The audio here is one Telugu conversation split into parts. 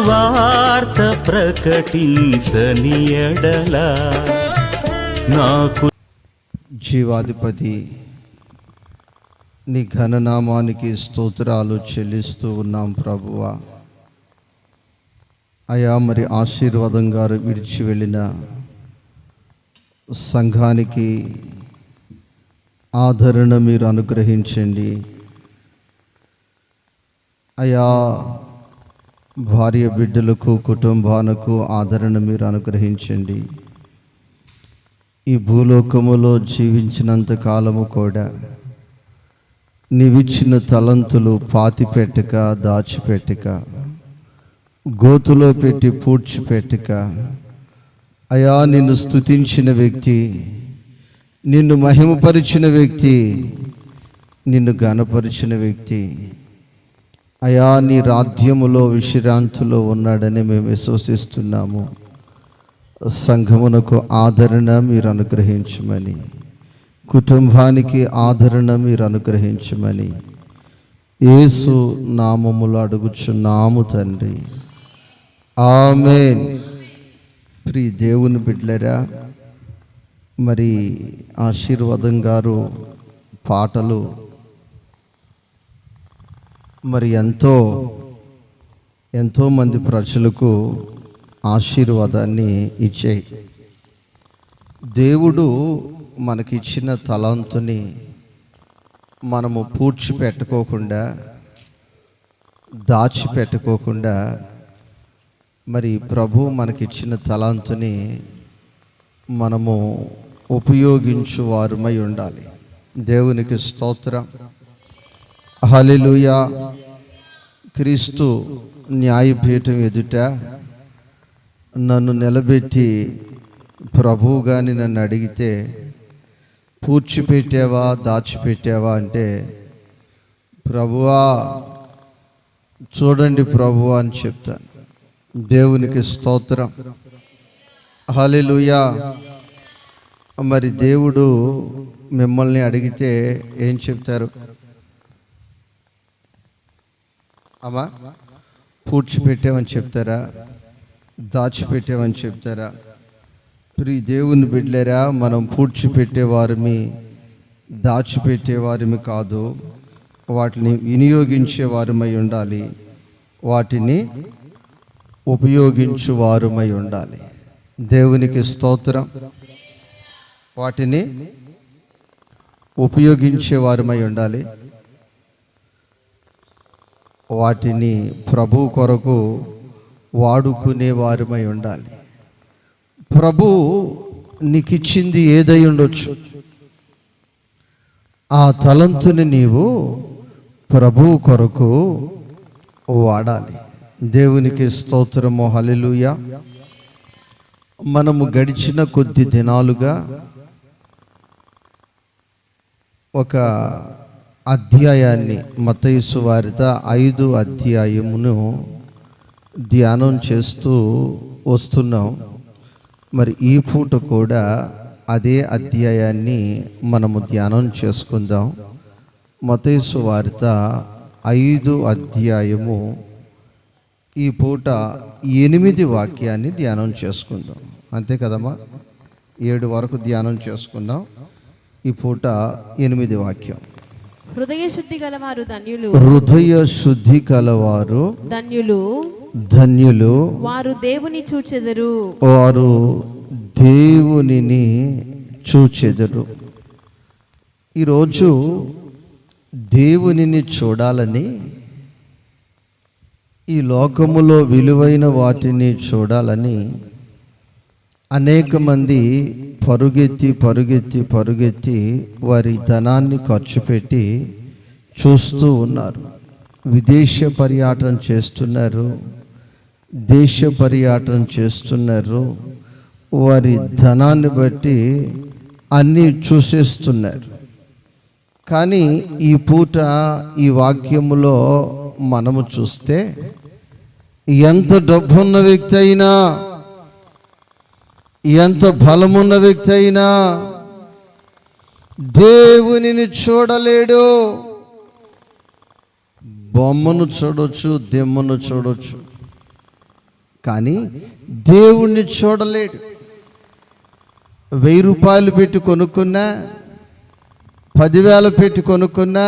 సువార్త ప్రకటించని ఎడల నాకు జీవాధిపతి నీ ఘననామానికి స్తోత్రాలు చెల్లిస్తూ ఉన్నాం ప్రభువా. అయా మరి ఆశీర్వాదం గారు విడిచి వెళ్ళిన సంఘానికి ఆదరణ మీరు అనుగ్రహించండి అయా. భార్య బిడ్డలకు కుటుంబాలకు ఆదరణ మీరు అనుగ్రహించండి. ఈ భూలోకములో జీవించినంత కాలము కూడా నీవిచ్చిన తలంతులు పాతిపెట్టక దాచిపెట్టక గోతులో పెట్టి పూడ్చిపెట్టక అయా నిన్ను స్తుతించిన వ్యక్తి, నిన్ను మహిమపరిచిన వ్యక్తి, నిన్ను ఘనపరిచిన వ్యక్తి అయా నీ రాజ్యములో విశ్రాంతిలో ఉన్నాడని మేము విశ్వసిస్తున్నాము. సంఘమునకు ఆదరణ మీరు అనుగ్రహించమని, కుటుంబానికి ఆదరణ మీరు అనుగ్రహించమని యేసు నామములో అడుగుచున్నాము తండ్రి, ఆమేన్. ప్రియ దేవుని బిడ్డలారా, మరి ఆశీర్వాదం గారు పాటలు మరి ఎంతో మంది ప్రజలకు ఆశీర్వాదాన్ని ఇచ్చాయి. దేవుడు మనకిచ్చిన తలాంతుని మనము పూడ్చిపెట్టుకోకుండా దాచిపెట్టుకోకుండా మరి ప్రభు మనకిచ్చిన తలాంతుని మనము ఉపయోగించు వారమై ఉండాలి. దేవునికి స్తోత్రం, హల్లెలూయా. క్రీస్తు న్యాయపీఠం ఎదుట నన్ను నిలబెట్టి ప్రభువు కానీ నన్ను అడిగితే పూడ్చిపెట్టావా దాచిపెట్టావా అంటే, ప్రభువా చూడండి ప్రభువా అని చెప్తాను. దేవునికి స్తోత్రం, హల్లెలూయా. మరి దేవుడు మిమ్మల్ని అడిగితే ఏం చెప్తారు? అమ్మా పూడ్చిపెట్టామని చెప్తారా? దాచిపెట్టామని చెప్తారా? ప్రియ దేవుని బిడ్డలారా, మనం పూడ్చిపెట్టేవారిమి దాచిపెట్టేవారిమి కాదు, వాటిని వినియోగించేవారమై ఉండాలి, వాటిని ఉపయోగించువారమై ఉండాలి. దేవునికి స్తోత్రం. వాటిని ఉపయోగించేవారమై ఉండాలి, వాటిని ప్రభు కొరకు వాడుకునే వారమై ఉండాలి. ప్రభు నీకు ఇచ్చింది ఏదై ఉండొచ్చు, ఆ తలంతుని నీవు ప్రభు కొరకు వాడాలి. దేవునికి స్తోత్రము, హల్లెలూయా. మనము గడిచిన కొద్ది దినాలుగా ఒక అధ్యాయాన్ని, మత్తయి సువార్త 5వ అధ్యాయమును ధ్యానం చేస్తూ వస్తున్నాం. మరి ఈ పూట కూడా అదే అధ్యాయాన్ని మనము ధ్యానం చేసుకుందాం. మత్తయి సువార్త 5వ అధ్యాయము ఈ పూట 8 వాక్యాన్ని ధ్యానం చేసుకుందాం. అంతే కదమ్మా, 7 వరకు ధ్యానం చేసుకుందాం. ఈ పూట 8 వాక్యం. హృదయ శుద్ధి గలవారు ధన్యులు, హృదయ శుద్ధి కలవారు ధన్యులు, ధన్యులు, వారు దేవుని చూచెదరు, వారు దేవునిని చూచెదరు. ఈరోజు దేవునిని చూడాలని, ఈ లోకములో విలువైన వాటిని చూడాలని అనేక మంది పరుగెత్తి పరుగెత్తి పరుగెత్తి వారి ధనాన్ని ఖర్చు పెట్టి చూస్తూ ఉన్నారు. విదేశ పర్యటన చేస్తున్నారు, దేశ పర్యటన చేస్తున్నారు. వారి ధనాన్ని బట్టి అన్నీ చూసేస్తున్నారు. కానీ ఈ పూట ఈ వాక్యములో మనము చూస్తే, ఎంత డబ్బున్న వ్యక్తి అయినా, ఎంత బలమున్న వ్యక్తి అయినా దేవునిని చూడలేడు. బొమ్మను చూడొచ్చు, దెమ్మను చూడొచ్చు, కానీ దేవుణ్ణి చూడలేడు. 1000 రూపాయలు పెట్టి కొనుక్కున్నా, 10,000 పెట్టి కొనుక్కున్నా,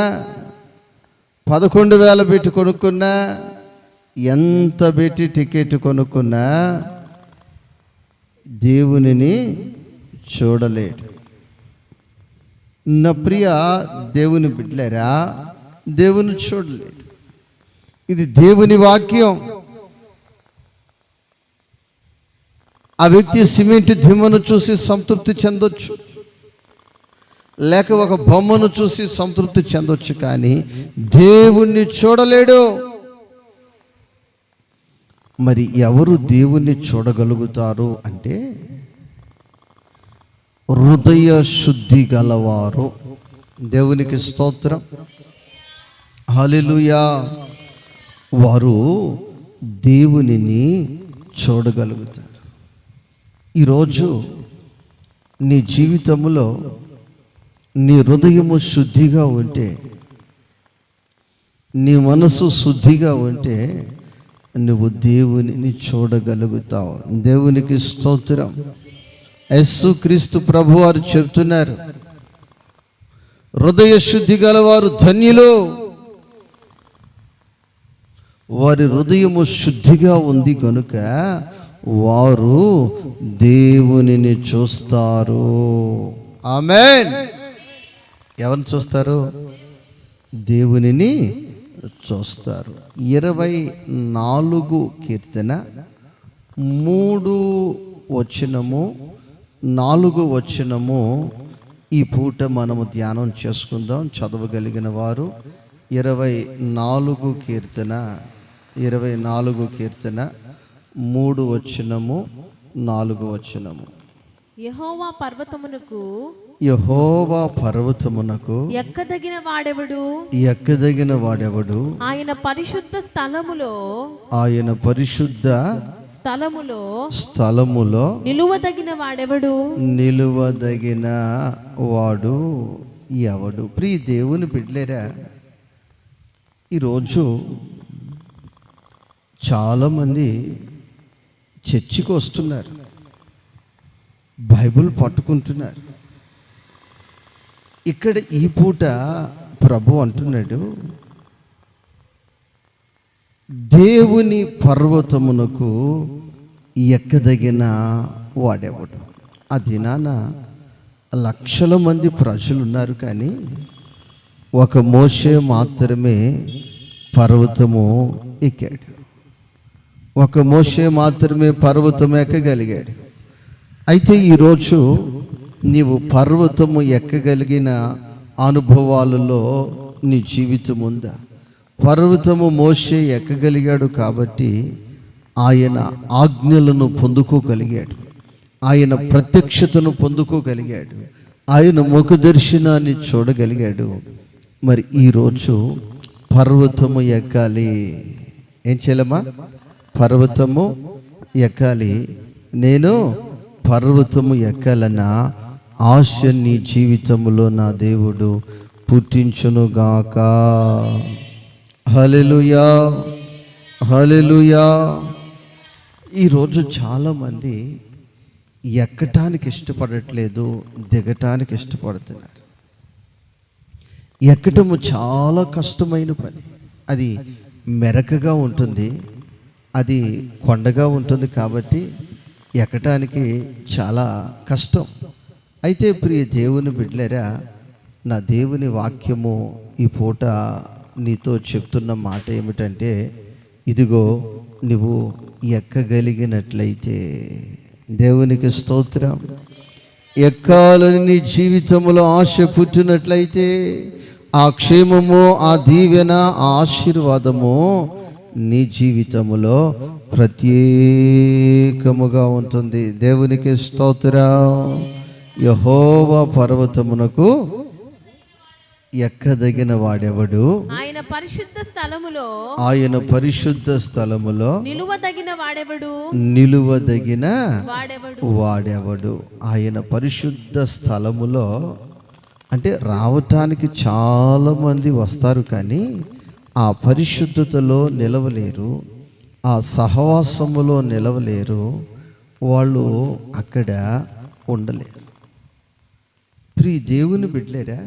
11,000 పెట్టి కొనుక్కున్నా, ఎంత పెట్టి టికెట్ కొనుక్కున్నా దేవునిని చూడలేడు. నా ప్రియ దేవుని బిడ్డలారా, దేవుని చూడలేడు. ఇది దేవుని వాక్యం. ఆ వ్యక్తి సిమెంట్ దిమ్మను చూసి సంతృప్తి చెందొచ్చు, లేక ఒక బొమ్మను చూసి సంతృప్తి చెందొచ్చు, కానీ దేవుణ్ణి చూడలేడు. మరి ఎవరు దేవుణ్ణి చూడగలుగుతారు అంటే హృదయ శుద్ధి గలవారు. దేవునికి స్తోత్రం, హల్లెలూయా. వారు దేవునిని చూడగలుగుతారు. ఈరోజు నీ జీవితంలో నీ హృదయము శుద్ధిగా ఉంటే, నీ మనసు శుద్ధిగా ఉంటే నువ్వు దేవునిని చూడగలుగుతావు. దేవునికి స్తోత్రం. యేసుక్రీస్తు ప్రభువారు చెప్తున్నారు, హృదయ శుద్ధి గలవారు ధన్యులు, వారి హృదయము శుద్ధిగా ఉంది కనుక వారు దేవునిని చూస్తారు. ఆమేన్. ఎవరిని చూస్తారు? దేవునిని చూస్తారు. 24 కీర్తన 3 వచనము 4 వచనము ఈ పూట మనము ధ్యానం చేసుకుందాం. చదవగలిగిన వారు 24 కీర్తన 3 వచనము 4 వచనము. యెహోవా పర్వతమునకు ఎక్కదగిన వాడెవడు? ఆయన పరిశుద్ధ స్థలములో నిలువదగిన వాడు ఎవడు? ప్రియ దేవుని బిడ్డలారా, ఈరోజు చాలామంది చర్చికి వస్తున్నారు, బైబిల్ పట్టుకుంటున్నారు. ఇక్కడ ఈ పూట ప్రభు అంటున్నాడు, దేవుని పర్వతమునకు ఎక్కదగిన వాడెవడు? ఆ దినాన లక్షల మంది ప్రజలు ఉన్నారు, కానీ ఒక మోషే మాత్రమే పర్వతము ఎక్కాడు. ఒక మోషే మాత్రమే పర్వతం ఎక్కగలిగాడు. అయితే ఈరోజు నీవు పర్వతము ఎక్కగలిగిన అనుభవాలలో నీ జీవితం ఉందా? పర్వతము మోషే ఎక్కగలిగాడు కాబట్టి ఆయన ఆజ్ఞలను పొందుకోగలిగాడు, ఆయన ప్రత్యక్షతను పొందుకోగలిగాడు, ఆయన ముఖ దర్శనాన్ని చూడగలిగాడు. మరి ఈరోజు పర్వతము ఎక్కాలి. ఏం చేయాలమ్మా? పర్వతము ఎక్కాలి. నేను పర్వతము ఎక్కాలన్న ఆశ నీ జీవితంలో నా దేవుడు పుట్టించునుగాక. హల్లెలూయా, హల్లెలూయా. ఈరోజు చాలామంది ఎక్కటానికి ఇష్టపడట్లేదు, దిగటానికి ఇష్టపడుతున్నారు. ఎక్కటము చాలా కష్టమైన పని. అది మెరకగా ఉంటుంది, అది కొండగా ఉంటుంది, కాబట్టి ఎక్కటానికి చాలా కష్టం. అయితే ప్రియ దేవుని బిడ్డలారా, నా దేవుని వాక్యము ఈ పూట నీతో చెప్తున్న మాట ఏమిటంటే, ఇదిగో నువ్వు ఎక్కగలిగినట్లయితే, దేవునికి స్తోత్రం, ఎక్కాలని నీ జీవితంలో ఆశ పుట్టినట్లయితే, ఆ క్షేమము, ఆ దీవెన, ఆ ఆశీర్వాదము నీ జీవితములో ప్రత్యేకముగా ఉంటుంది. దేవునికి స్తోత్రం. యెహోవా పర్వతమునకు ఎక్కదగిన వాడెవడు? ఆయన పరిశుద్ధ స్థలములో నిలువదగిన వాడెవడు? ఆయన పరిశుద్ధ స్థలములో అంటే రావటానికి చాలా మంది వస్తారు, కానీ ఆ పరిశుద్ధతలో నిలవలేరు, ఆ ఆ సహవాసములో నిలవలేరు, వాళ్ళు అక్కడ ఉండలేరు. ప్రియ దేవుని బిడ్డలేరా,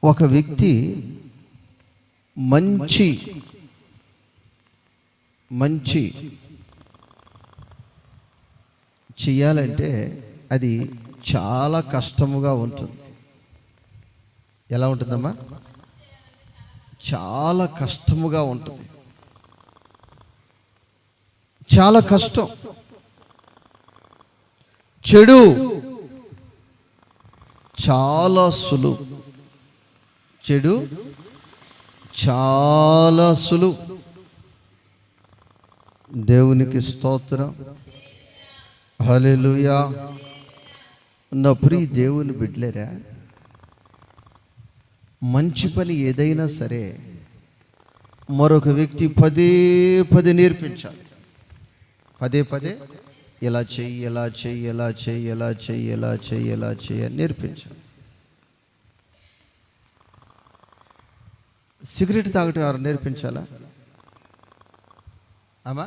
ఒక వ్యక్తి మంచి చెయ్యాలంటే అది చాలా కష్టముగా ఉంటుంది. ఎలా ఉంటుందమ్మా? చాలా కష్టముగా ఉంటుంది, చాలా కష్టం. చెడు చాలా సులువు, చెడు చాలా సులువు. దేవునికి స్తోత్రం, హల్లెలూయా. నా ప్రియ దేవుని బిడ్డలేరా, మంచి పని ఏదైనా సరే మరొక వ్యక్తి పదే పదే నేర్పించాలి. పదే పదే ఇలా చెయ్యి, ఎలా చెయ్యి, ఎలా చెయ్యి, ఎలా చెయ్యి, ఎలా చెయ్యి, ఎలా చెయ్యి అని నేర్పించాలి. సిగరెట్ తాగటం ఎవరు నేర్పించాలా? అమ్మా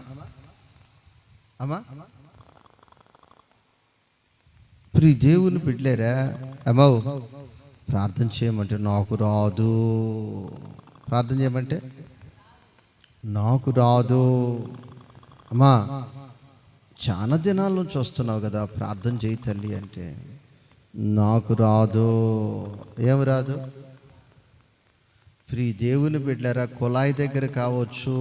అమ్మా ప్రియ దేవుని బిడ్డలేరా, అమ్మో ప్రార్థన చేయమంటే నాకు రాదు, ప్రార్థన చేయమంటే నాకు రాదు. అమ్మా చాలా దినాల నుంచి వస్తున్నావు కదా, ప్రార్థన చేయి తల్లి అంటే నాకు రాదు. ఏం రాదు? ప్రియ దేవుని బిడ్డలారా, కుళాయి దగ్గర కావచ్చు,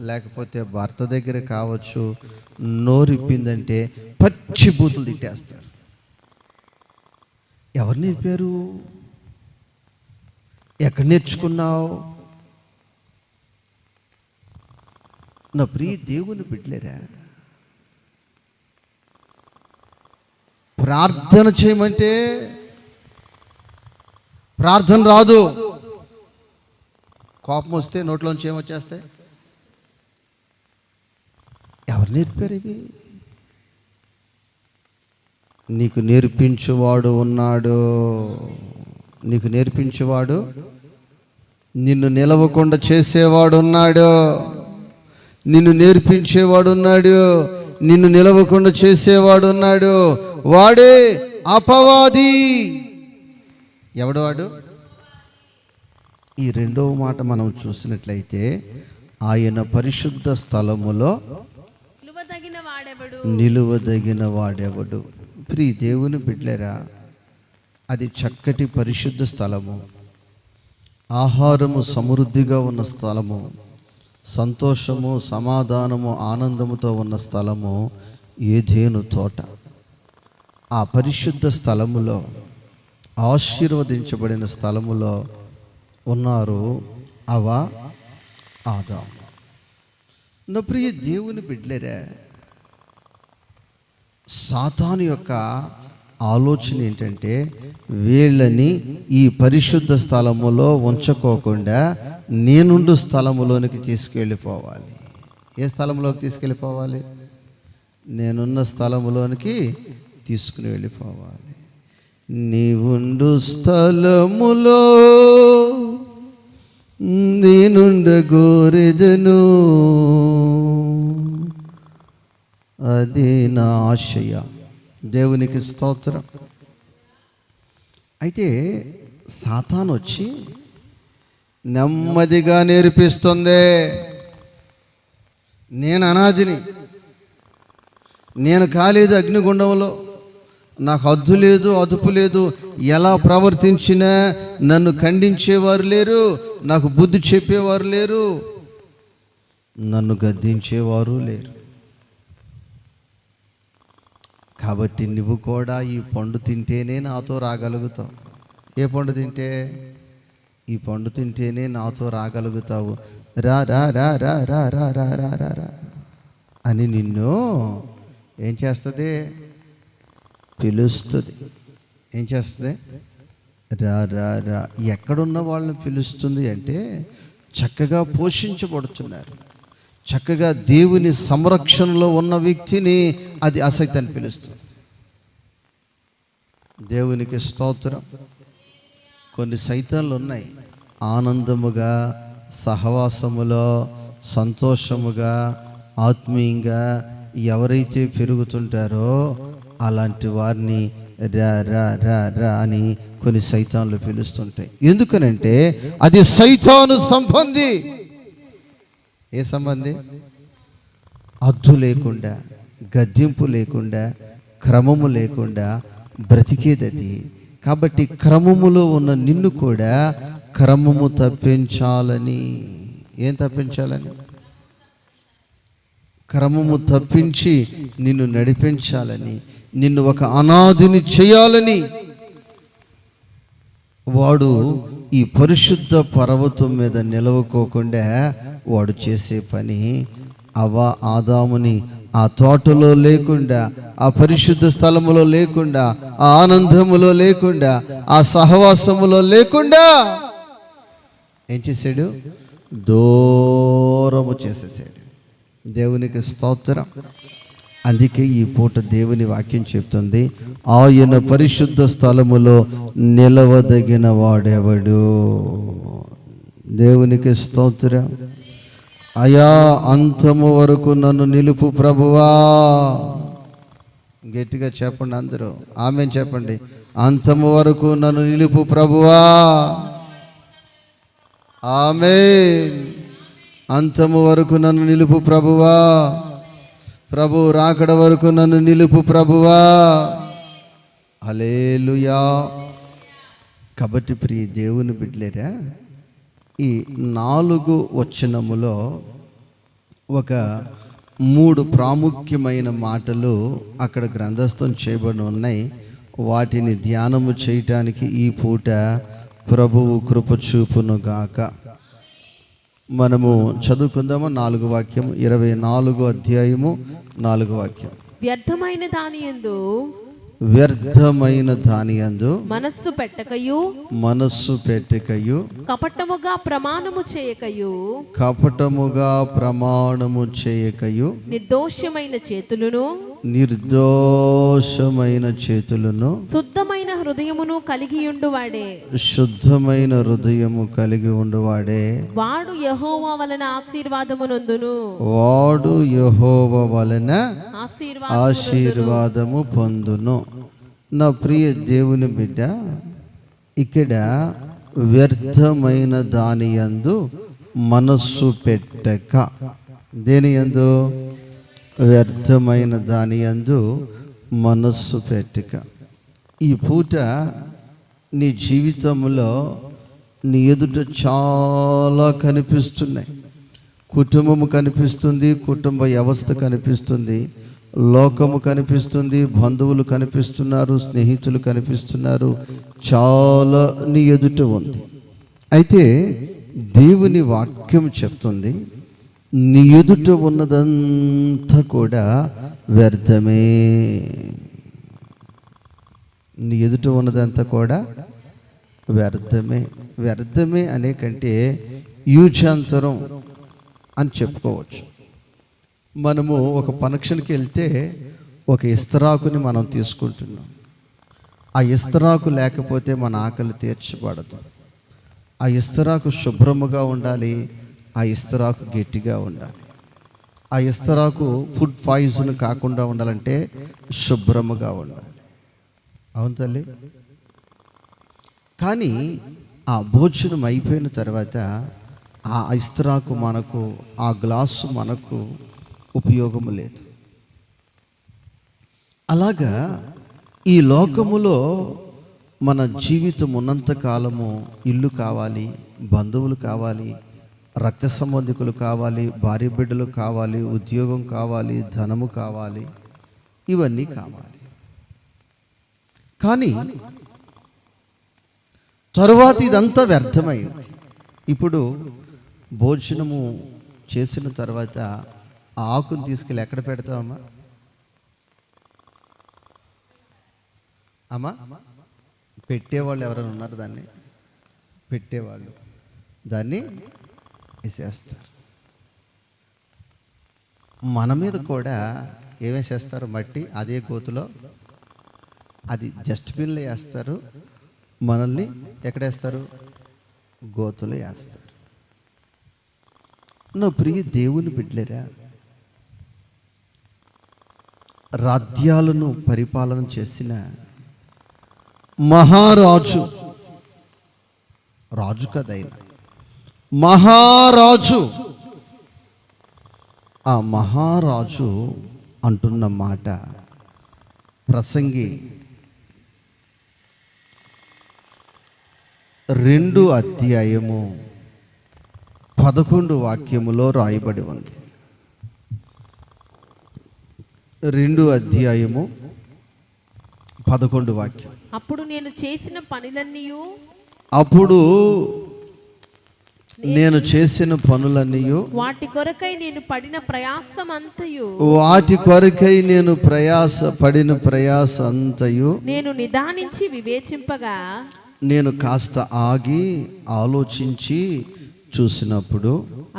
లేకపోతే భర్త దగ్గర కావచ్చు, నోరిప్పిందంటే పచ్చి బూతులు తిట్టేస్తారు. ఎవరు నేర్పారు? ఎక్కడ నేర్చుకున్నావు? నా ప్రియ దేవుని బిడ్డలేరా, ప్రార్థన చేయమంటే ప్రార్థన రాదు. కోపం వస్తే నోట్లోంచి ఏమొచ్చేస్తాయి? ఎవరు నేర్పారు ఇవి? నీకు నేర్పించేవాడు ఉన్నాడు, నీకు నేర్పించేవాడు, నిన్ను నిలవకుండా చేసేవాడు ఉన్నాడు, నిన్ను నేర్పించేవాడు ఉన్నాడు, నిన్ను నిలవకుండా చేసేవాడు ఉన్నాడు. వాడే అపవాది. ఎవడు వాడు? ఈ రెండవ మాట మనం చూసినట్లయితే, ఆయన పరిశుద్ధ స్థలములో నిలువదగిన వాడెవడు. ప్రియ దేవుని బిడ్డలేరా, అది చక్కటి పరిశుద్ధ స్థలము, ఆహారము సమృద్ధిగా ఉన్న స్థలము, సంతోషము, సమాధానము, ఆనందముతో ఉన్న స్థలము ఏదెను తోట. ఆ పరిశుద్ధ స్థలములో, ఆశీర్వదించబడిన స్థలములో ఉన్నారు అవ్వ, ఆదాము. నా ప్రియ దేవుని బిడ్డలేరా, సాతాను యొక్క ఆలోచన ఏంటంటే, వీళ్ళని ఈ పరిశుద్ధ స్థలములో ఉంచుకోకుండా నేనుండు స్థలములోనికి తీసుకెళ్ళిపోవాలి. ఏ స్థలంలోకి తీసుకెళ్ళిపోవాలి? నేనున్న స్థలములోనికి తీసుకుని వెళ్ళిపోవాలి. నీవుండు స్థలములో నేనుండగోరెదను, అది నా ఆశయ. దేవునికి స్తోత్రం. అయితే సాతాను వచ్చి నెమ్మదిగా నేర్పిస్తుంది. నేను అనాదిని, నేను కాలేదు అగ్నిగుండంలో, నాకు హద్దు లేదు, అదుపు లేదు. ఎలా ప్రవర్తించినా నన్ను ఖండించేవారు లేరు, నాకు బుద్ధి చెప్పేవారు లేరు, నన్ను గద్దించేవారు లేరు. కాబట్టి నువ్వు కూడా ఈ పండు తింటేనే నాతో రాగలుగుతావు. ఏ పండు తింటే? ఈ పండు తింటేనే నాతో రాగలుగుతావు. రా రా రా రా రా రా రా రా రా రా అని నిన్ను ఏం చేస్తుంది? పిలుస్తుంది. ఏం చేస్తుంది? రా రా రా. ఎక్కడున్న వాళ్ళని పిలుస్తుంది అంటే, చక్కగా పోషించబడుతున్నారు, చక్కగా దేవుని సంరక్షణలో ఉన్న వ్యక్తిని అది అసైతాన్ని పిలుస్తుంది. దేవునికి స్తోత్రం. కొన్ని సైతాన్లు ఉన్నాయి, ఆనందముగా సహవాసములో సంతోషముగా ఆత్మీయంగా ఎవరైతే పెరుగుతుంటారో అలాంటి వారిని రా రా రా రా అని కొన్ని సైతాన్లు పిలుస్తుంటాయి. ఎందుకనంటే అది సైతాను సంబంధి. ఏ సంబంధి? అద్దు లేకుండా, గద్దింపు లేకుండా, క్రమము లేకుండా బ్రతికేదది. కాబట్టి క్రమములో ఉన్న నిన్ను కూడా క్రమము తప్పించాలని. ఏం తప్పించాలని? క్రమము తప్పించి నిన్ను నడిపించాలని, నిన్ను ఒక అనాథిని చేయాలని వాడు ఈ పరిశుద్ధ పర్వతం మీద నిలవకోకుండా వాడు చేసే పని ఆదాముని ఆ తోటలో లేకుండా, ఆ పరిశుద్ధ స్థలములో లేకుండా, ఆ ఆనందములో లేకుండా, ఆ సహవాసములో లేకుండా ఏం చేశాడు? దూరము చేసేసాడు. దేవునికి స్తోత్రం. అందుకే ఈ పూట దేవుని వాక్యం చెప్తుంది, ఆయన పరిశుద్ధ స్థలములో నిలవదగిన వాడెవడు? దేవునికి స్తోత్రం. అయా అంతము వరకు నన్ను నిలుపు ప్రభువా. గట్టిగా చెప్పండి అందరూ, ఆమేన్ చెప్పండి. అంతము వరకు నన్ను నిలుపు ప్రభువా. ఆమేన్. అంతము వరకు నన్ను నిలుపు ప్రభువా. ప్రభు రాకడ వరకు నన్ను నిలుపు ప్రభువా. హల్లెలూయా. కాబట్టి ప్రియ దేవుని బిడ్డలారా, ఈ 4 వచనములో ఒక 3 ప్రాముఖ్యమైన మాటలు అక్కడ గ్రంథస్థం చేయబడి ఉన్నాయి. వాటిని ధ్యానము చేయటానికి ఈ పూట ప్రభువు కృప చూపునుగాక. మనము చదువుకుందాము. 4 వాక్యం, 24 అధ్యాయము 4 వాక్యం. వ్యర్థమైన దాని యందు మనస్సు పెట్టకయు కపటముగా ప్రమాణము చేయకయు నిర్దోషమైన చేతులను శుద్ధమైన హృదయము కలిగి ఉండువాడే వాడు యెహోవా వలన ఆశీర్వాదము పొందును. నా ప్రియ దేవుని బిడ్డ, ఇక్కడ వ్యర్థమైన దాని యందు మనస్సు పెట్టక. దేని యందు? వ్యర్థమైన దాని యందు మనస్సు పెట్టక. ఈ పూట నీ జీవితంలో నీ ఎదుట చాలా కనిపిస్తున్నాయి. కుటుంబము కనిపిస్తుంది, కుటుంబ వ్యవస్థ కనిపిస్తుంది, లోకము కనిపిస్తుంది, బంధువులు కనిపిస్తున్నారు, స్నేహితులు కనిపిస్తున్నారు, చాలా నీ ఎదుట ఉంది. అయితే దేవుని వాక్యం చెప్తుంది, నీ ఎదుట ఉన్నదంతా కూడా వ్యర్థమే. నీ ఎదుట ఉన్నదంతా కూడా వ్యర్థమే. వ్యర్థమే అనే కంటే యూజాంతరం అని చెప్పుకోవచ్చు. మనము ఒక ఫంక్షన్కి వెళ్తే ఒక ఇస్తరాకుని మనం తీసుకుంటున్నాం. ఆ ఇస్తరాకు లేకపోతే మన ఆకలి తీర్చబడదు. ఆ ఇస్తరాకు శుభ్రముగా ఉండాలి, ఆ ఇస్తరాకు గట్టిగా ఉండాలి. ఆ ఇస్తరాకు ఫుడ్ పాయిజన్ కాకుండా ఉండాలంటే శుభ్రముగా ఉండాలి. అవును తల్లి. కానీ ఆ భోజనం అయిపోయిన తర్వాత ఆ ఇస్తరాకు మనకు, ఆ గ్లాసు మనకు ఉపయోగము లేదు. అలాగా ఈ లోకములో మన జీవితం ఉన్నంత కాలము ఇల్లు కావాలి, బంధువులు కావాలి, రక్త సంబంధికులు కావాలి, భార్య బిడ్డలు కావాలి, ఉద్యోగం కావాలి, ధనము కావాలి, ఇవన్నీ కావాలి. కానీ తరువాత ఇదంతా వ్యర్థమైంది. ఇప్పుడు భోజనము చేసిన తర్వాత ఆ ఆకును తీసుకెళ్ళి ఎక్కడ పెడతామమ్మా? అమ్మా, పెట్టేవాళ్ళు ఎవరైనా ఉన్నారు? దాన్ని పెట్టేవాళ్ళు దాన్ని వేసేస్తారు. మన మీద కూడా ఏమేసేస్తారు? మట్టి అదే గోతులో, అది డస్ట్బిన్లో వేస్తారు. మనల్ని ఎక్కడేస్తారు? గోతులో వేస్తారు. నా ప్రియ దేవుని బిడ్డలేరా, రాజ్యాలను పరిపాలన చేసిన మహారాజు, రాజు కదైనా మహారాజు, ఆ మహారాజు అంటున్న మాట ప్రసంగి 2:11 రాయబడి ఉంది. 2:11 అప్పుడు నేను చేసిన పనులన్నీయు, అప్పుడు నేను చేసిన పనులన్నీయు, వాటి కొరకై నేను పడిన ప్రయాసమంతయు, వాటి కొరకై నేను పడిన ప్రయాస అంతయు నేను నిదానించి వివేచింపగా, నేను కాస్త ఆగి ఆలోచించి చూసినప్పుడు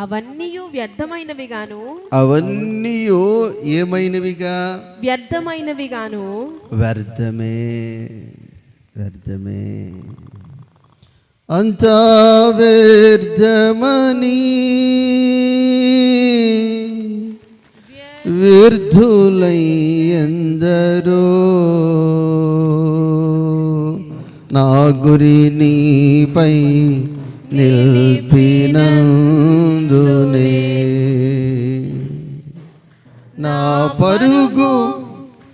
అవన్నీ వ్యర్థమైనవిగాను, అవన్నీ ఏమైనవిగా, వ్యర్థమైనవిగాను, వ్యర్థమే వ్యర్థమే, అంతా వ్యర్థమని వ్యర్థులై ఎందరో, నా గురి నీపై నిలిపినందునే నా పరుగు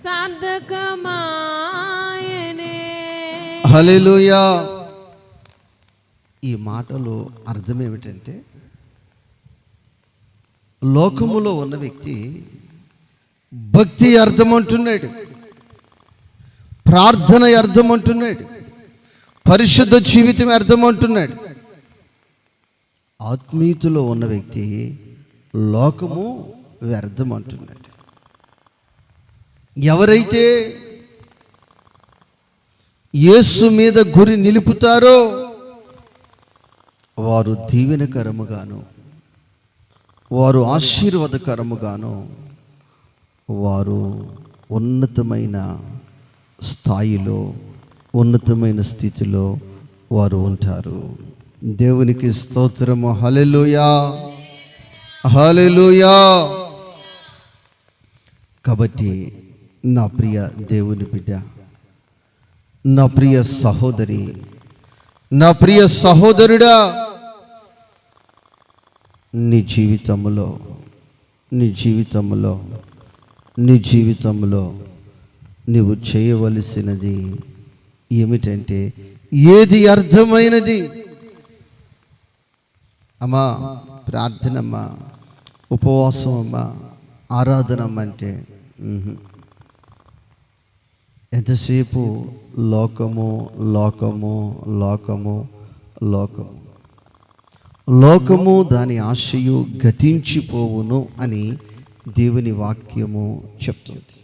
సార్థకమాయనే. హల్లెలూయా. ఈ మాటలో అర్థం ఏమిటంటే, లోకములో ఉన్న వ్యక్తి భక్తి అర్థం అంటున్నాడు, ప్రార్థన అర్థం అంటున్నాడు, పరిశుద్ధ జీవితం అర్థం అంటున్నాడు. ఆత్మీయతలో ఉన్న వ్యక్తి లోకము వ్యర్థం అంటున్నాడు. ఎవరైతే యేసు మీద గురి నిలుపుతారో వారు దీవెనకరముగాను, వారు ఆశీర్వాదకరముగాను, వారు ఉన్నతమైన స్థాయిలో, ఉన్నతమైన స్థితిలో వారు ఉంటారు. దేవునికి స్తోత్రము. హల్లెలూయా, హల్లెలూయా. కాబట్టి నా ప్రియ దేవుని బిడ్డ, నా ప్రియ సహోదరి, నా ప్రియ సహోదరుడా, నీ జీవితంలో నీవు చేయవలసినది ఏమిటంటే, ఏది అర్థమైనది? అమ్మా ప్రార్థనమ్మా, ఉపవాసం అమ్మా, ఆరాధనమ్మ అంటే ఎంతసేపు లోకము లోకము లోకము లోకము లోకము దాని ఆశయు గతించిపోవును అని దేవుని వాక్యము చెప్తుంది.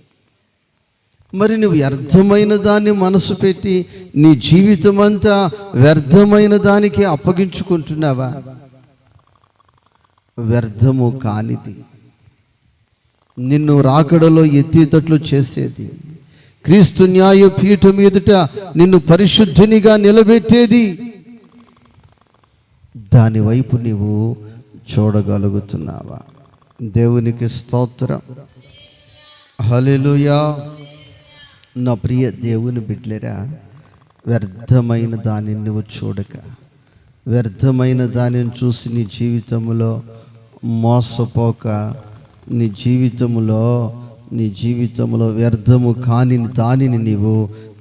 మరి నువ్వు వ్యర్థమైన దాన్ని మనసు పెట్టి నీ జీవితం అంతా వ్యర్థమైన దానికి అప్పగించుకుంటున్నావా? వ్యర్థము కానిది, నిన్ను రాకడలో ఎత్తేటట్లు చేసేది, క్రీస్తు న్యాయ పీఠం ఎదుట నిన్ను పరిశుద్ధునిగా నిలబెట్టేది, దాని వైపు నీవు చూడగలుగుతున్నావా? దేవునికి స్తోత్రం. హల్లెలూయా. నా ప్రియ దేవుని బిడ్డలేరా, వ్యర్థమైన దానిని నువ్వు చూడక, వ్యర్థమైన దానిని చూసి నీ జీవితంలో మోసపోక, నీ జీవితంలో వ్యర్థము కాని దానిని నీవు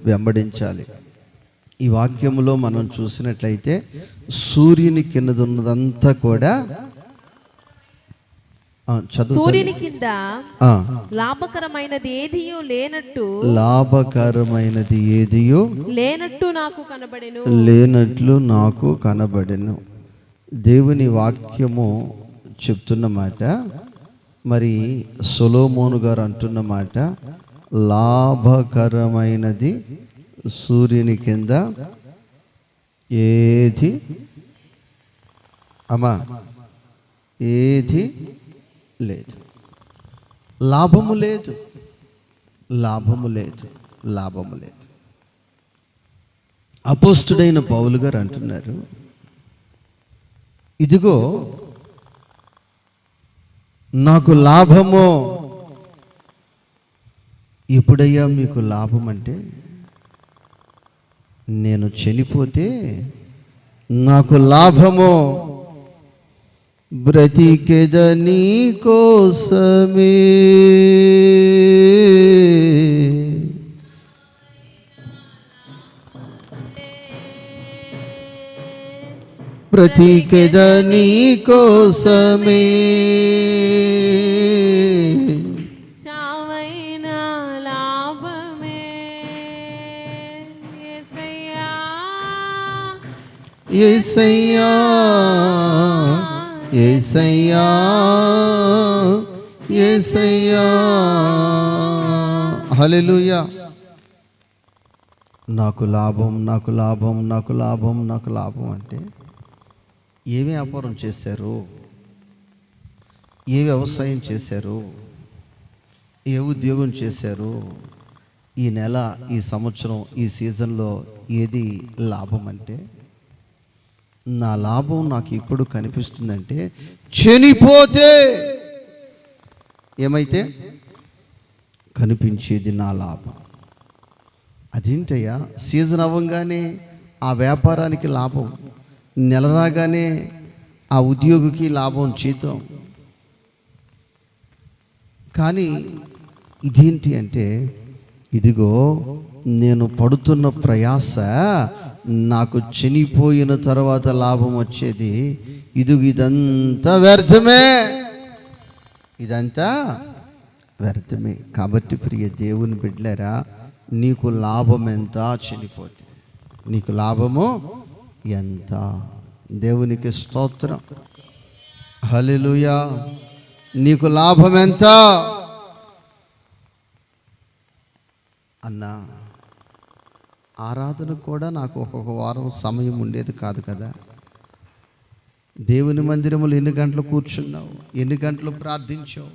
వెంబడించాలి. ఈ వాక్యములో మనం చూసినట్లయితే సూర్యుని కింద ఉన్నదంతా కూడా సూర్యుని కింద లాభకరమైనది ఏదియో లేనట్టు నాకు కనబడెను. దేవుని వాక్యము చెప్తున్న మాట, మరి సొలొమోను గారు అంటున్న మాట, లాభకరమైనది సూర్యుని కింద ఏది లేదు. లాభము లేదు. అపోస్తుడైన పౌలు గారు అంటున్నారు, ఇదిగో నాకు లాభము. ఎప్పుడయ్యా మీకు లాభం అంటే, నేను చనిపోతే నాకు లాభము, బ్రతికెదని కోసమే. బ్రతికెదని కోసమే, చావైన లాభమే. యేసయ్యా యేసయ్యా యేసయ్యా యేసయ్యా. హల్లెలూయా. నాకు లాభం, నాకు లాభం, నాకు లాభం, నాకు లాభం అంటే ఏ వ్యాపారం చేశారు, ఏ వ్యవసాయం చేశారు, ఏ ఉద్యోగం చేశారు, ఈ నెల, ఈ సంవత్సరం, ఈ సీజన్లో ఏది లాభం అంటే, నా లాభం నాకు ఇప్పుడు కనిపిస్తుందంటే చనిపోతే ఏమైతే కనిపించేది నా లాభం. అదేంటయ్యా, సీజన్ అవ్వగానే ఆ వ్యాపారానికి లాభం, నెల రాగానే ఆ ఉద్యోగికి లాభం, జీతం. కానీ ఇదేంటి అంటే, ఇదిగో నేను పడుతున్న ప్రయాస నాకు చనిపోయిన తర్వాత లాభం వచ్చేది. ఇదంతా వ్యర్థమే, ఇదంతా వ్యర్థమే. కాబట్టి ప్రియ దేవుని బిడ్డలారా, నీకు లాభం ఎంత చనిపోతే? నీకు లాభము ఎంత? దేవునికి స్తోత్రం. హల్లెలూయా. నీకు లాభం ఎంత అన్నా? ఆరాధన కూడా నాకు ఒక్కొక్క వారం సమయం ఉండేది కాదు కదా. దేవుని మందిరములు ఎన్ని గంటలు కూర్చున్నావు, ఎన్ని గంటలు ప్రార్థించావు,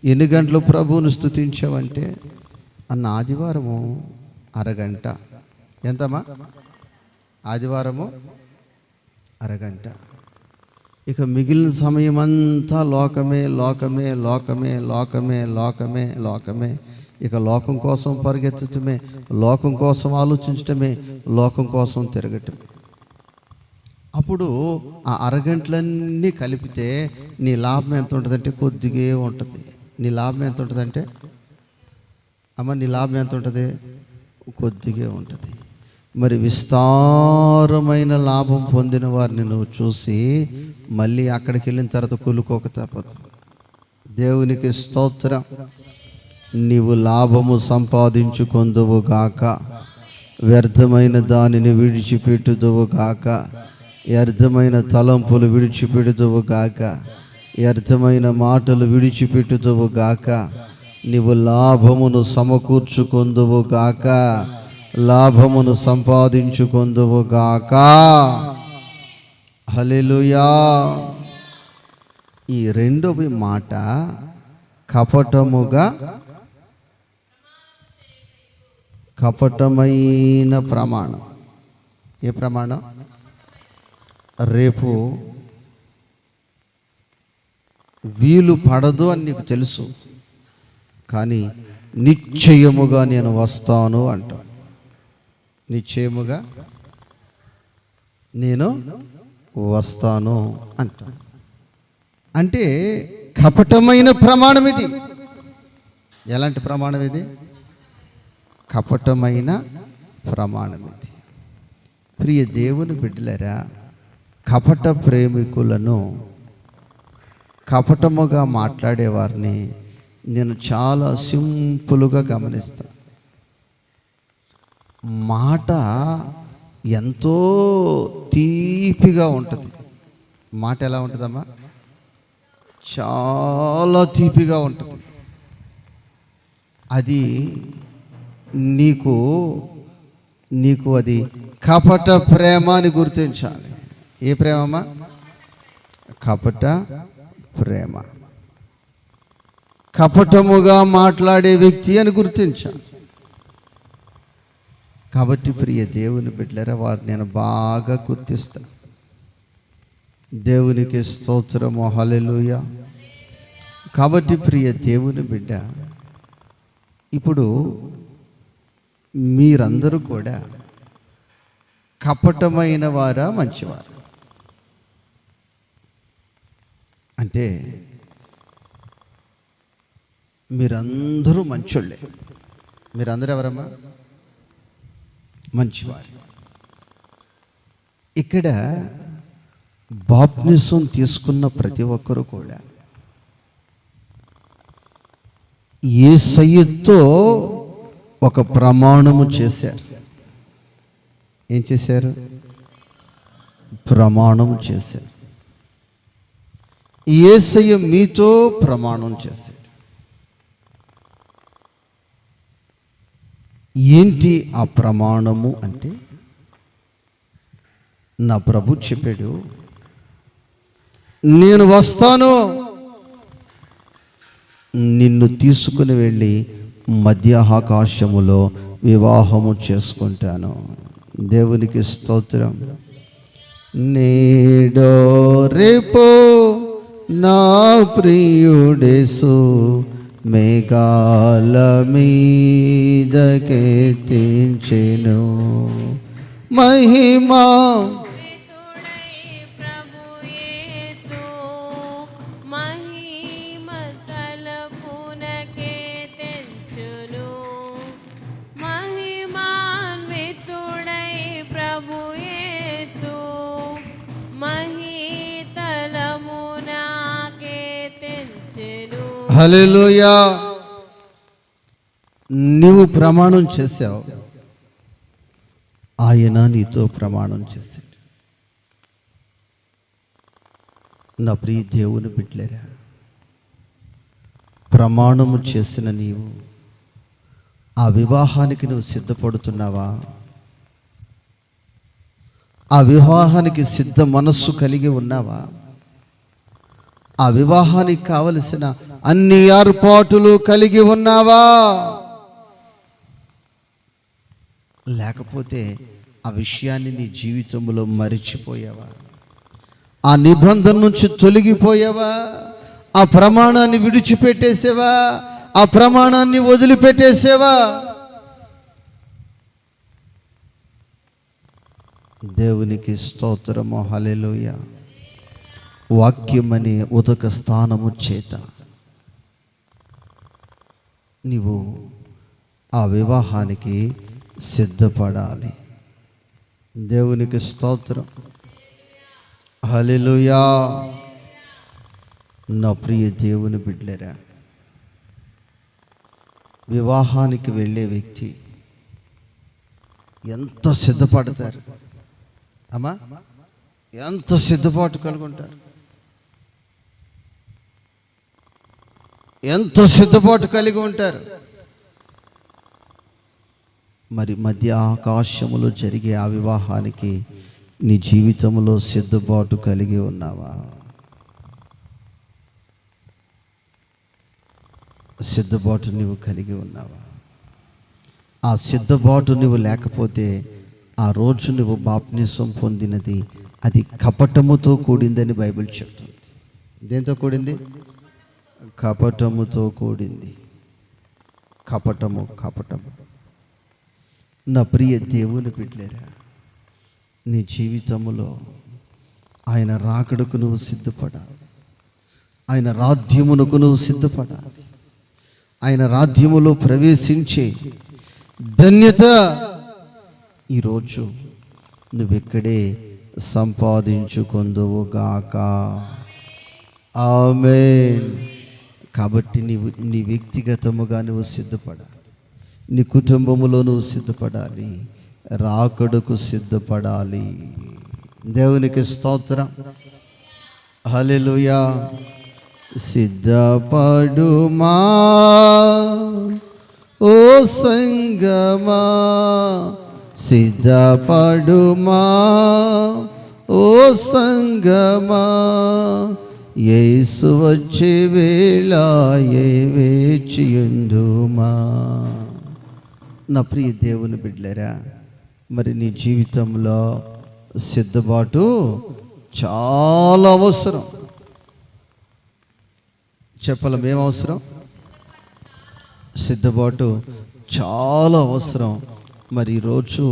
ఎన్ని గంటలు ప్రభువును స్తుతించావు అంటే, అన్న ఆదివారము అరగంట. ఎంతమ్మా? ఆదివారము అరగంట. ఇక మిగిలిన సమయం అంతా లోకమే, లోకమే, లోకమే, లోకమే, లోకమే, లోకమే. ఇక లోకం కోసం పరిగెత్తటమే, లోకం కోసం ఆలోచించటమే, లోకం కోసం తిరగటమే. అప్పుడు ఆ అరగంటలన్నీ కలిపితే నీ లాభం ఎంత ఉంటుందంటే కొద్దిగా ఉంటుంది. నీ లాభం ఎంత ఉంటుందంటే, అమ్మ నీ లాభం ఎంత ఉంటుంది? కొద్దిగా ఉంటుంది. మరి విస్తారమైన లాభం పొందిన వారిని నువ్వు చూసి మళ్ళీ అక్కడికి వెళ్ళిన తర్వాత కులుకోక తప్పదు. దేవునికి స్తోత్రం. నీవు లాభము సంపాదించుకొందువు గాక, వ్యర్థమైన దానిని విడిచిపెట్టుదువు గాక, వ్యర్థమైన తలంపులు విడిచిపెట్టుదువు గాక, వ్యర్థమైన మాటలు విడిచిపెట్టుదువు గాక, నీవు లాభమును సమకూర్చుకొందువు గాక, లాభమును సంపాదించుకొందువు గాక. హల్లెలూయా. ఈ రెండవ మాట కపటమైన ప్రమాణం. ఏ ప్రమాణం? రేపు వీలు పడదు అని నీకు తెలుసు, కానీ నిశ్చయముగా నేను వస్తాను అంట. నిశ్చయముగా నేను వస్తాను అంట. అంటే కపటమైన ప్రమాణం ఇది. ఎలాంటి ప్రమాణం ఇది? కపటమైన ప్రమాణం ఇది. ప్రియ దేవుని బిడ్డలారా, కపట ప్రేమికులను, కపటముగా మాట్లాడేవారిని నేను చాలా సింపుల్గా గమనిస్తాను. మాట ఎంతో తీపిగా ఉంటుంది. మాట ఎలా ఉంటుందమ్మా? చాలా తీపిగా ఉంటుంది. అది నీకు అది కపట ప్రేమ అని గుర్తించాలి. ఏ ప్రేమమ్మా? కపట ప్రేమ. కపటముగా మాట్లాడే వ్యక్తి అని గుర్తించాలి. కాబట్టి ప్రియ దేవుని బిడ్డలారా, వారు నేను బాగా గుర్తిస్తాను. దేవునికి స్తోత్రము. హల్లెలూయా. కాబట్టి ప్రియ దేవుని బిడ్డ, ఇప్పుడు మీరందరూ కూడా కపటమైన వారా మంచివారు? అంటే మీరందరూ మంచోళ్ళే. మీరందరూ ఎవరమ్మా? మంచివారు. ఇక్కడ బాప్టిజం తీసుకున్న ప్రతి ఒక్కరూ కూడా యేసయ్యతో ఒక ప్రమాణము చేశారు. ఏం చేశారు? ప్రమాణం చేశారు. యేసయ్య మీతో ప్రమాణం చేశాడు. ఏంటి ఆ ప్రమాణము అంటే, నా ప్రభు చెప్పాడు, నేను వస్తాను, నిన్ను తీసుకుని వెళ్ళి మధ్య ఆకాశములో వివాహము చేసుకుంటాను. దేవునికి స్తోత్రం. నేడో రేపో నా ప్రియుడేసు మేఘాల మీద కీర్తించెను. మహిమా హల్లెలూయా. నువ్వు ప్రమాణం చేశావు, ఆయన నీతో ప్రమాణం చేశాడు. నా ప్రియ దేవుని బిడ్డలారా, ప్రమాణము చేసిన నీవు ఆ వివాహానికి నువ్వు సిద్ధపడుతున్నావా? ఆ వివాహానికి సిద్ధ మనస్సు కలిగి ఉన్నావా? ఆ వివాహానికి కావలసిన అన్ని ఏర్పాటులు కలిగి ఉన్నావా? లేకపోతే ఆ విషయాన్ని నీ జీవితంలో మరిచిపోయావా? ఆ నిబంధన నుంచి తొలగిపోయావా? ఆ ప్రమాణాన్ని విడిచిపెట్టేసేవా? ఆ ప్రమాణాన్ని వదిలిపెట్టేసేవా? దేవునికి స్తోత్రము. హల్లెలూయా. వాక్యమనే ఉదక స్థానము చేత నీవు ఆ వివాహానికి సిద్ధపడాలి. దేవునికి స్తోత్రం. హల్లెలూయా. నా ప్రియ దేవుని బిడ్డలారా, వివాహానికి వెళ్ళే వ్యక్తి ఎంత సిద్ధపడతారు అమ్మా? ఎంత సిద్ధపాటు కలుగుంటారు? ఎంత సిద్ధపాటు కలిగి ఉంటారు? మరి మధ్య ఆకాశములో జరిగే ఆ వివాహానికి నీ జీవితంలో సిద్ధపాటు కలిగి ఉన్నావా? సిద్ధపాటు నువ్వు కలిగి ఉన్నావా? ఆ సిద్ధపాటు నువ్వు లేకపోతే ఆ రోజు నువ్వు బాప్టిజం పొందినది అది కపటముతో కూడిందని బైబిల్ చెప్తుంది. దేంతో కూడింది? కపటముతో కూడింది. కపటము. నా ప్రియ దేవుని బిడ్డలారా, నీ జీవితంలో ఆయన రాకడకు నువ్వు సిద్ధపడాలి. ఆయన రాజ్యమునకు నువ్వు సిద్ధపడాలి. ఆయన రాజ్యములో ప్రవేశించే ధన్యత ఈరోజు నువ్వెక్కడే సంపాదించుకొందువుగాక. ఆమేన్. కాబట్టి నీ వ్యక్తిగతముగా నువ్వు సిద్ధపడాలి. నీ కుటుంబములో నువ్వు సిద్ధపడాలి. రాకడకు సిద్ధపడాలి. దేవునికి స్తోత్రం. హల్లెలూయా. సిద్ధపడుమా ఓ సంగమా, సిద్ధపడుమా ఓ సంగమా, యేసు వచ్చే వేళ వేచియుందుమా. నా ప్రియ దేవుని బిడ్డలారా, మరి నీ జీవితంలో సిద్ధపాటు చాలా అవసరం. చెప్పలం ఏం అవసరం? సిద్ధపాటు చాలా అవసరం. మరి ఈరోజు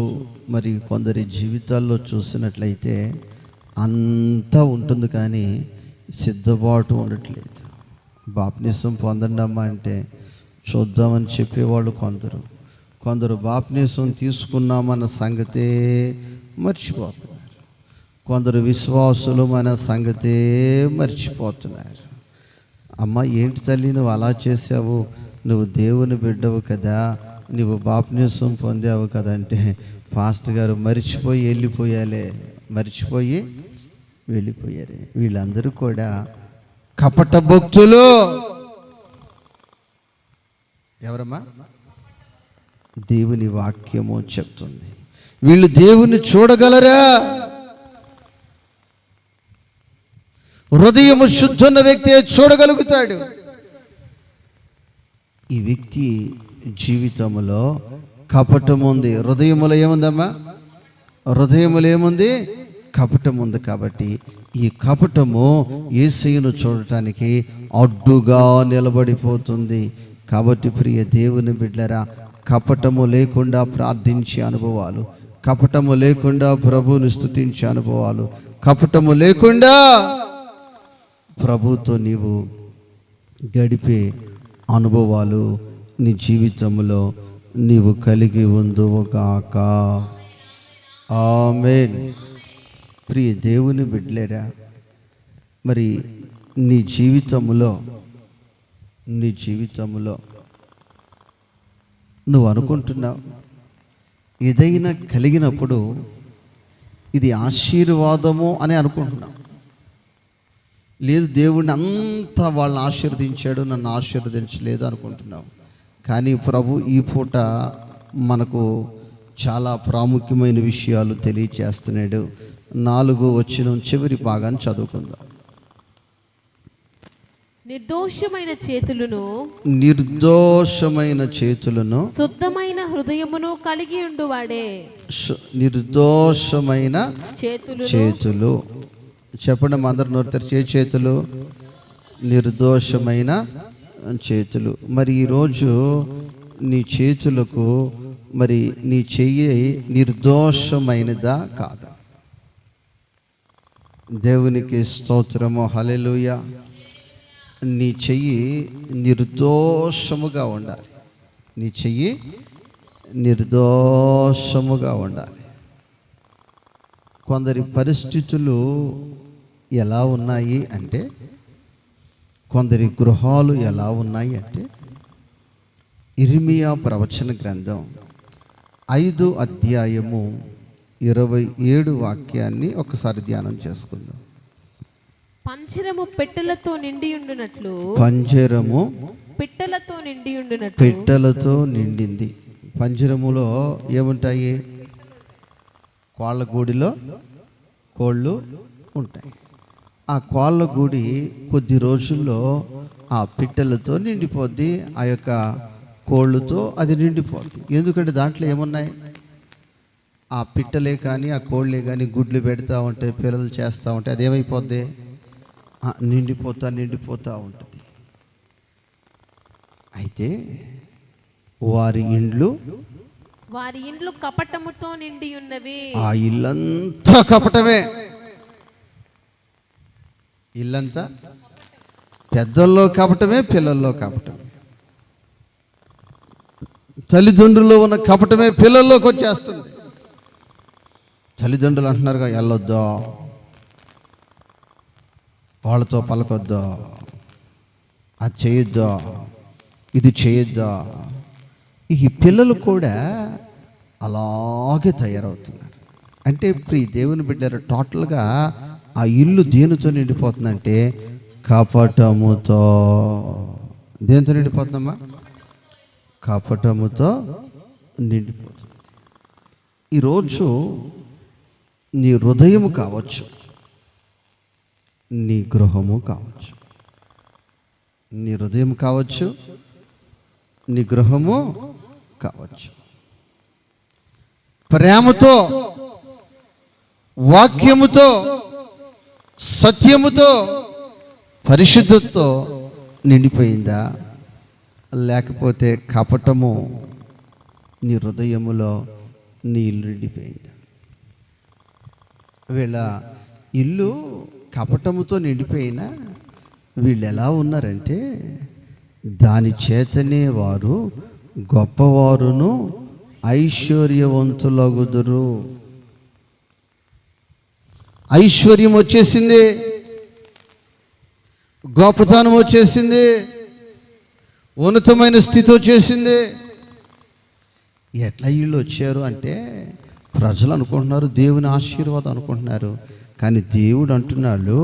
మరి కొందరి జీవితాల్లో చూసినట్లయితే అంతా ఉంటుంది కానీ సిద్ధపాటు ఉండట్లేదు. బాప్టిజం పొందండి అమ్మా అంటే చూద్దామని చెప్పేవాళ్ళు కొందరు బాప్టిజం తీసుకున్నామన్న సంగతే మర్చిపోతున్నారు. కొందరు విశ్వాసులు మన సంగతే మర్చిపోతున్నారు. అమ్మ ఏంటి తల్లి నువ్వు అలా చేసావు? నువ్వు దేవుని బిడ్డవు కదా, నువ్వు బాప్టిజం పొందావు కదా అంటే, పాస్టర్ గారు మర్చిపోయి వెళ్ళిపోయారే. వీళ్ళందరూ కూడా కపట భక్తులు. ఎవరమ్మా? దేవుని వాక్యము చెప్తుంది. వీళ్ళు దేవుని చూడగలరా? హృదయము శుద్ధున్న వ్యక్తి చూడగలుగుతాడు. ఈ వ్యక్తి జీవితంలో కపటం ఉంది. హృదయములో ఏముందమ్మా? హృదయములో ఏముంది? కపటం ఉంది. కాబట్టి ఈ కపటము యేసయ్యను చూడటానికి అడ్డుగా నిలబడిపోతుంది. కాబట్టి ప్రియ దేవుని బిడ్డలారా, కపటము లేకుండా ప్రార్థించే అనుభవాలు, కపటము లేకుండా ప్రభువుని స్తుతించే అనుభవాలు, కపటము లేకుండా ప్రభుతో నీవు గడిపే అనుభవాలు నీ జీవితంలో నీవు కలిగి ఉందువుగాక. ఆమేన్. ప్రియ దేవుని బిడ్డలారా, మరి నీ జీవితంలో నువ్వు అనుకుంటున్నావు ఏదైనా కలిగినప్పుడు ఇది ఆశీర్వాదము అని అనుకుంటున్నావు. లేదు, దేవుడిని అంతా వాళ్ళని ఆశీర్వదించాడు, నన్ను ఆశీర్వదించలేదు అనుకుంటున్నావు. కానీ ప్రభు ఈ పూట మనకు చాలా ప్రాముఖ్యమైన విషయాలు తెలియచేస్తున్నాడు. 4వ వచనం చివరి భాగాన్ని చదువుకుందాం. నిర్దోషమైన చేతులను శుద్ధమైన హృదయమును కలిగి ఉండువాడే. నిర్దోషమైన చేతులు చెప్పండి అందరు నోరు తెరిచి. చేతులు నిర్దోషమైన చేతులు. మరి ఈరోజు నీ చేతులకు మరి నీ చెయ్యి నిర్దోషమైనదా కాదా? దేవునికి స్తోత్రము, హల్లెలూయా. నీ చెయ్యి నిర్దోషముగా ఉండాలి. నీ చెయ్యి నిర్దోషముగా ఉండాలి. కొందరి పరిస్థితులు ఎలా ఉన్నాయి అంటే, కొందరి గృహాలు ఎలా ఉన్నాయి అంటే, ఇర్మియా ప్రవచన గ్రంథం 5వ అధ్యాయము 27 వాక్యాన్ని ఒకసారి ధ్యానం చేసుకుందాం. పంజరము పెట్టెలతో నిండియుండునట్లు, పంజరము పిట్టలతో నిండింది. పంజరములో ఏముంటాయి? కోళ్ళ గూడిలో కోళ్ళు ఉంటాయి. ఆ కోళ్ళ గూడి కొద్ది రోజుల్లో ఆ పిట్టలతో నిండిపోద్ది, ఆ యొక్క కోళ్ళతో అది నిండిపోద్ది. ఎందుకంటే దాంట్లో ఏమున్నాయి? ఆ పిట్టలే కానీ ఆ కోళ్ళే కానీ గుడ్లు పెడతా ఉంటే, పిల్లలు చేస్తూ ఉంటే అదేమైపోద్ది? నిండిపోతా ఉంటుంది. అయితే వారి ఇండ్లు కపటముతో నిండి ఉన్నవి. ఆ ఇల్లంతా కపటమే. ఇల్లంతా పెద్దల్లో కపటమే, పిల్లల్లో కపటమే. తల్లిదండ్రుల్లో ఉన్న కపటమే పిల్లల్లోకి వచ్చేస్తుంది. తల్లిదండ్రులు అంటున్నారుగా, వెళ్ళొద్దా, వాళ్ళతో పలకొద్దా, అది చేయొద్దా, ఇది చేయొద్దా. ఈ పిల్లలు కూడా అలాగే తయారవుతున్నారు. అంటే ప్రియ దేవుని బిడ్డలు, టోటల్గా ఆ ఇల్లు దేనితో నిండిపోతుందంటే కపటముతో. దేనితో నిండిపోతుందమ్మా? కపటముతో నిండిపోతుంది. ఈరోజు నీ హృదయము కావచ్చు, నీ గృహము కావచ్చు. నీ హృదయం కావచ్చు, నీ గృహము కావచ్చు. ప్రేమతో, వాక్యముతో, సత్యముతో, పరిశుద్ధతతో నిండిపోయిందా, లేకపోతే కపటము నీ హృదయములో నీ ఇల్లు నిండిపోయిందా? వీళ్ళ ఇల్లు కపటముతో నిండిపోయినా వీళ్ళు ఎలా ఉన్నారంటే దాని చేతనే వారు గొప్పవారును ఐశ్వర్యవంతులగుదురు. ఐశ్వర్యం వచ్చేసింది, గొప్పతనం వచ్చేసింది, ఉన్నతమైన స్థితి వచ్చేసింది. ఎట్లా వీళ్ళు వచ్చారు అంటే ప్రజలు అనుకుంటున్నారు దేవుని ఆశీర్వాదం అనుకుంటున్నారు, కానీ దేవుడు అంటున్నాడు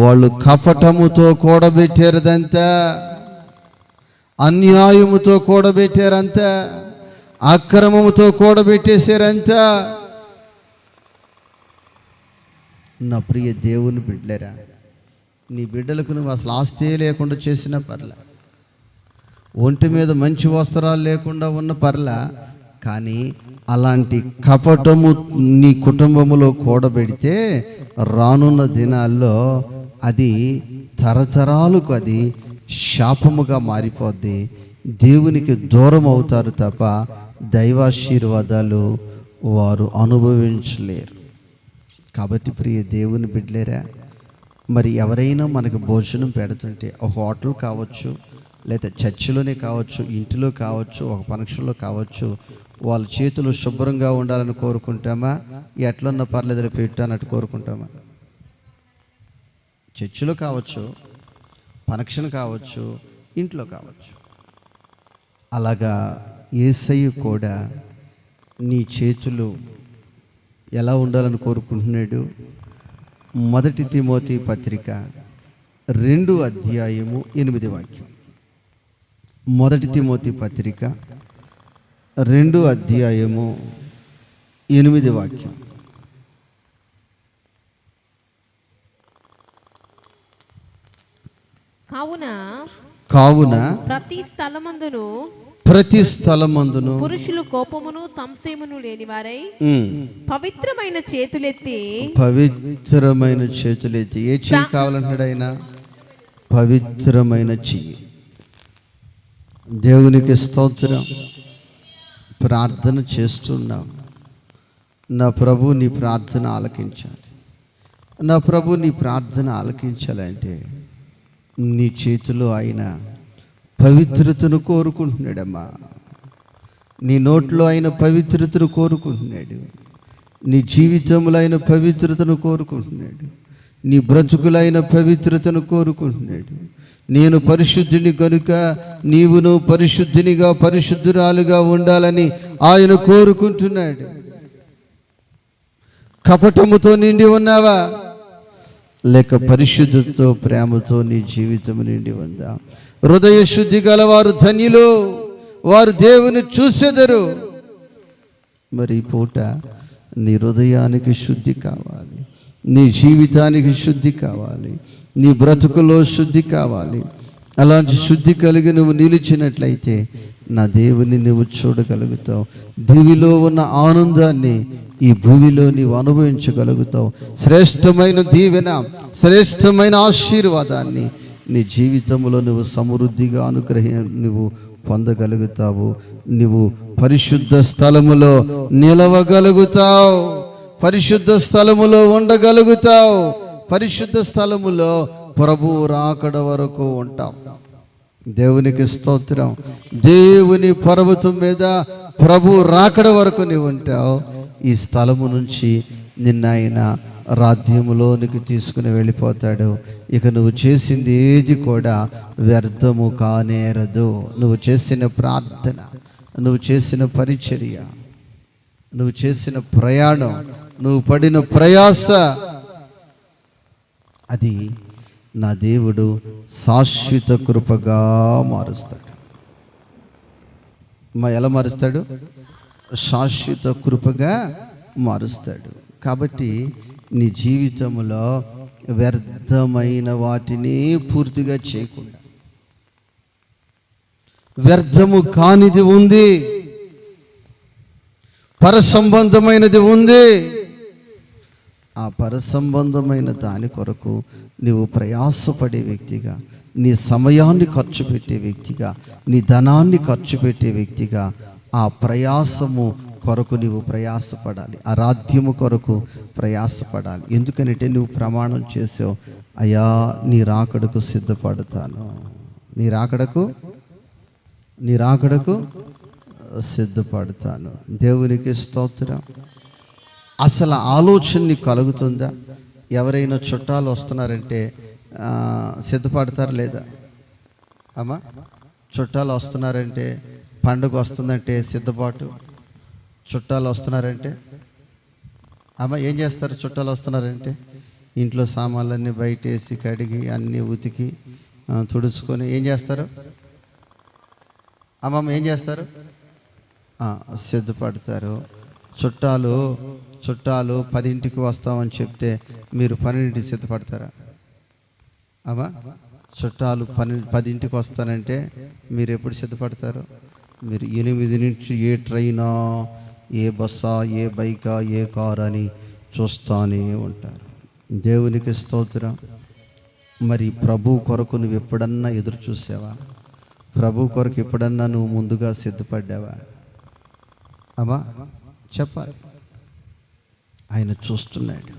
వాళ్ళు కపటముతో కూడబెట్టారదంతా, అన్యాయముతో కూడబెట్టారంతా, అక్రమముతో కూడబెట్టేశారంతా. నా ప్రియ దేవుని బిడ్డలేరా, నీ బిడ్డలకు నువ్వు అసలు ఆస్తే లేకుండా చేసిన పర్లా, ఒంటి మీద మంచి వస్త్రాలు లేకుండా ఉన్న పర్లా, కానీ అలాంటి కపటము నీ కుటుంబములో కూడబెడితే రానున్న దినాల్లో అది తరతరాలకు అది శాపముగా మారిపోద్ది. దేవునికి దూరం అవుతారు తప్ప దైవాశీర్వాదాలు వారు అనుభవించలేరు. కాబట్టి ప్రియ దేవుని బిడ్డలేరా, మరి ఎవరైనా మనకు భోజనం పెడుతుంటే ఒక హోటల్ కావచ్చు, లేదా చర్చిలోనే కావచ్చు, ఇంటిలో కావచ్చు, ఒక ఫంక్షన్లో కావచ్చు, వాళ్ళ చేతులు శుభ్రంగా ఉండాలని కోరుకుంటామా? ఎట్లన్నా పర్లేదు పెట్టానట్టు కోరుకుంటామా? చర్చిలో కావచ్చు, ఫంక్షన్ కావచ్చు, ఇంట్లో కావచ్చు. అలాగా యేసయ్య కూడా నీ చేతులు ఎలా ఉండాలని కోరుకుంటున్నాడు? 1 తిమోతి పత్రిక 2:8. 1 తిమోతి పత్రిక 2:8. కావున ప్రతి స్థలమందును పురుషులు కోపమును సంశయమును లేని వారై పవిత్రమైన చేతులెత్తి ఏ చెయ్యి కావాలంటాడు ఆయన? పవిత్రమైన చెయ్యి. దేవునికి స్తోత్రం. ప్రార్థన చేస్తున్నాం, నా ప్రభు నీ ప్రార్థన ఆలకించాలి. నా ప్రభు నీ ప్రార్థన ఆలకించాలంటే నీ చేతిలో ఆయన పవిత్రతను కోరుకుంటున్నాడమ్మా. నీ నోట్లో ఆయన పవిత్రతను కోరుకుంటున్నాడు, నీ జీవితంలో ఆయన పవిత్రతను కోరుకుంటున్నాడు, నీ బ్రతుకులైన పవిత్రతను కోరుకుంటున్నాడు. నేను పరిశుద్ధుని కనుక నీవును పరిశుద్ధినిగా పరిశుద్ధురాలుగా ఉండాలని ఆయన కోరుకుంటున్నాడు. కపటముతో నిండి ఉన్నావా, లేక పరిశుద్ధతో ప్రేమతో నీ జీవితం నిండి ఉందా? హృదయ శుద్ధి గలవారు ధన్యులు, వారు దేవుని చూసెదరు. మరి ఈ పూట నీ హృదయానికి శుద్ధి కావాలి, నీ జీవితానికి శుద్ధి కావాలి, నీ బ్రతుకులో శుద్ధి కావాలి. అలాంటి శుద్ధి కలిగి నువ్వు నిలిచినట్లయితే నా దేవుని నువ్వు చూడగలుగుతావు. దివిలో ఉన్న ఆనందాన్ని ఈ భూమిలో నీవు అనుభవించగలుగుతావు. శ్రేష్టమైన దీవెన, శ్రేష్టమైన ఆశీర్వాదాన్ని నీ జీవితంలో నువ్వు సమృద్ధిగా నువ్వు పొందగలుగుతావు. నువ్వు పరిశుద్ధ స్థలములో నిలవగలుగుతావు, పరిశుద్ధ స్థలములో ఉండగలుగుతావు, పరిశుద్ధ స్థలములో ప్రభు రాకడ వరకు ఉంటాం. దేవునికి స్తోత్రం. దేవుని పర్వతం మీద ప్రభు రాకడ వరకు నీవు ఉంటావు. ఈ స్థలము నుంచి నిన్న ఆయన రాజ్యములోనికి తీసుకుని వెళ్ళిపోతాడు. ఇక నువ్వు చేసింది ఏది కూడా వ్యర్థము కానేరదు. నువ్వు చేసిన ప్రార్థన, నువ్వు చేసిన పరిచర్య, నువ్వు చేసిన ప్రయాణం, నువ్వు పడిన ప్రయాస, అది నా దేవుడు శాశ్వత కృపగా మారుస్తాడు. ఎలా మారుస్తాడు? శాశ్వత కృపగా మారుస్తాడు. కాబట్టి నీ జీవితంలో వ్యర్థమైన వాటిని పూర్తిగా చేయకుండా వ్యర్థము కానిది ఉంది, పరసంబంధమైనది ఉంది. ఆ పరసంబంధమైన దాని కొరకు నీవు ప్రయాసపడే వ్యక్తిగా, నీ సమయాన్ని ఖర్చు పెట్టే వ్యక్తిగా, నీ ధనాన్ని ఖర్చు పెట్టే వ్యక్తిగా ఆ ప్రయాసము కొరకు నువ్వు ప్రయాసపడాలి. ఆ రాజ్యము కొరకు ప్రయాసపడాలి. ఎందుకంటే నువ్వు ప్రమాణం చేసావు, అయ్యా నీ రాకడకు సిద్ధపడతాను, నీ రాకడకు సిద్ధపడతాను. దేవునికి స్తోత్రం. అసలు ఆలోచన నీకు కలుగుతుందా? ఎవరైనా చుట్టాలు వస్తున్నారంటే సిద్ధపడతారు లేదా అమ్మా? చుట్టాలు వస్తున్నారంటే, పండుగ వస్తుందంటే సిద్ధపాటు. చుట్టాలు వస్తున్నారంటే అమ్మ ఏం చేస్తారు? చుట్టాలు వస్తున్నారంటే ఇంట్లో సామాన్లన్నీ బయటేసి కడిగి అన్నీ ఉతికి తుడుచుకొని ఏం చేస్తారు? అమ్మమ్మ ఏం చేస్తారు? సిద్ధపడతారు. చుట్టాలు 10ంటికి వస్తామని చెప్తే మీరు 12ంటికి సిద్ధపడతారా అమ్మా? చుట్టాలు 10ంటికి వస్తానంటే మీరు ఎప్పుడు సిద్ధపడతారు? మీరు 8 నుంచి ఏ ట్రైనా, ఏ బస్సా, ఏ బైకా, ఏ కార్ అని చూస్తూనే ఉంటారు. దేవునికి స్తోత్రం. మరి ప్రభు కొరకు నువ్వు ఎప్పుడన్నా ఎదురు చూసావా? ప్రభు కొరకు ఎప్పుడన్నా నువ్వు ముందుగా సిద్ధపడ్డావా అమ్మా? చెప్పాలి. ఆయన చూస్తున్నాడు.